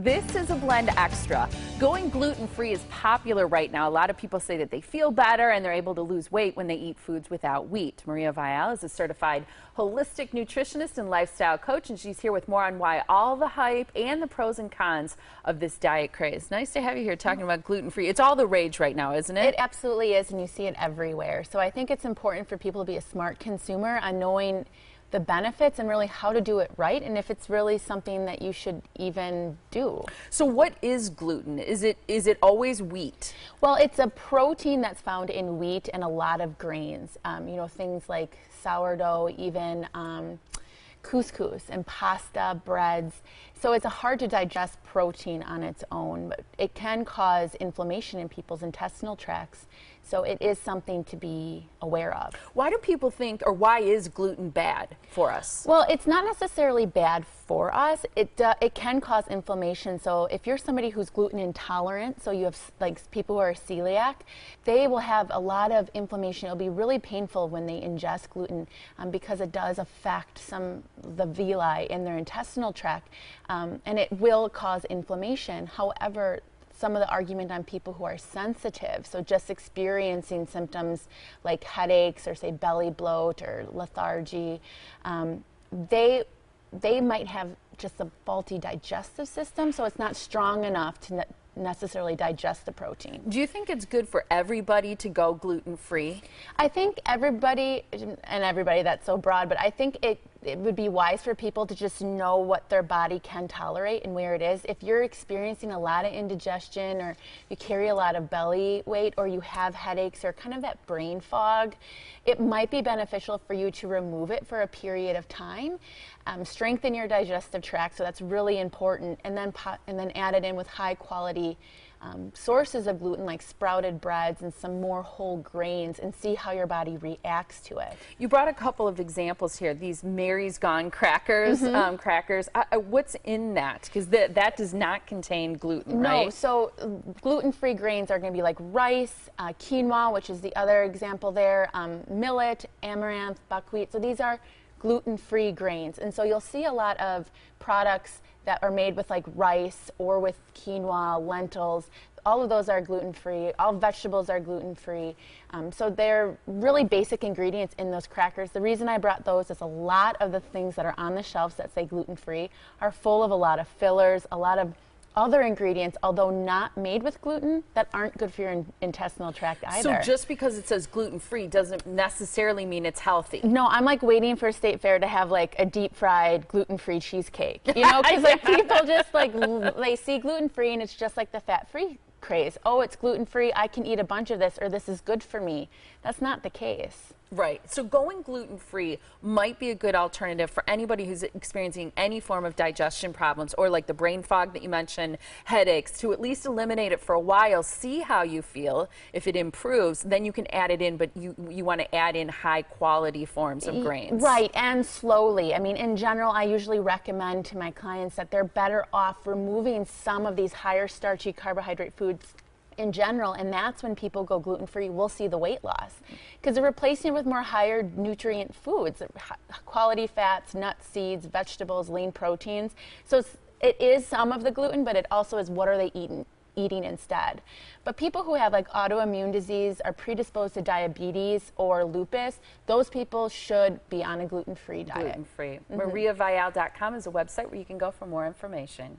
This is a blend extra. Going gluten-free is popular right now. A lot of people say that they feel better and they're able to lose weight when they eat foods without wheat. Maria Viall is a certified holistic nutritionist and lifestyle coach, and she's here with more on why all the hype and the pros and cons of this diet craze. Nice to have you here talking about gluten-free. It's all the rage right now, isn't it? It absolutely is, and you see it everywhere. So I think it's important for people to be a smart consumer on knowing the benefits and really how to do it right, and if it's really something that you should even do. So what is gluten? Is it always wheat? Well, it's a protein that's found in wheat and a lot of grains. You know, things like sourdough, even couscous and pasta, breads. So it's a hard to digest protein on its own, but it can cause inflammation in people's intestinal tracts. So it is something to be aware of. Why do people think, or why is gluten bad for us? Well, it's not necessarily bad for us. It can cause inflammation. So if you're somebody who's gluten intolerant, so you have like people who are celiac, they will have a lot of inflammation. It'll be really painful when they ingest gluten because it does affect the villi in their intestinal tract, and it will cause inflammation. However, some of the argument on people who are sensitive, so just experiencing symptoms like headaches or say belly bloat or lethargy, they might have just a faulty digestive system, so it's not strong enough to necessarily digest the protein. Do you think it's good for everybody to go gluten-free? I think everybody, and everybody, that's so broad, but I think it would be wise for people to just know what their body can tolerate and where it is. If you're experiencing a lot of indigestion, or you carry a lot of belly weight, or you have headaches or kind of that brain fog, it might be beneficial for you to remove it for a period of time. Strengthen your digestive tract, so that's really important, and then add it in with high quality sources of gluten like sprouted breads and some more whole grains, and see how your body reacts to it. You brought a couple of examples here. These Mary's Gone crackers, crackers. What's in that? Because that does not contain gluten, right? No, so gluten-free grains are going to be like rice, quinoa, which is the other example there, millet, amaranth, buckwheat. So these are gluten-free grains, and so you'll see a lot of products that are made with like rice or with quinoa, lentils. All of those are gluten-free. All vegetables are gluten-free. So they're really basic ingredients in those crackers. The reason I brought those is a lot of the things that are on the shelves that say gluten-free are full of a lot of fillers, a lot of other ingredients, although not made with gluten, that aren't good for your intestinal tract either. So just because it says gluten-free doesn't necessarily mean it's healthy. No, I'm like waiting for State Fair to have like a deep-fried gluten-free cheesecake, you know, because like people just like, they see gluten-free and it's just like the fat-free craze. Oh, it's gluten-free, I can eat a bunch of this, or this is good for me. That's not the case. Right. So going gluten-free might be a good alternative for anybody who's experiencing any form of digestion problems, or like the brain fog that you mentioned, headaches, to at least eliminate it for a while, see how you feel. If it improves, then you can add it in, but you want to add in high quality forms of grains. Right, and slowly. I mean, in general, I usually recommend to my clients that they're better off removing some of these higher starchy carbohydrate foods in general, and that's when people go gluten-free, we'll see the weight loss, because they're replacing it with more higher nutrient foods, quality fats, nuts, seeds, vegetables, lean proteins. So it is some of the gluten, but it also is what are they eating instead. But people who have like autoimmune disease, are predisposed to diabetes or lupus, those people should be on a gluten-free diet. Gluten-free. MariaViall.com is a website where you can go for more information.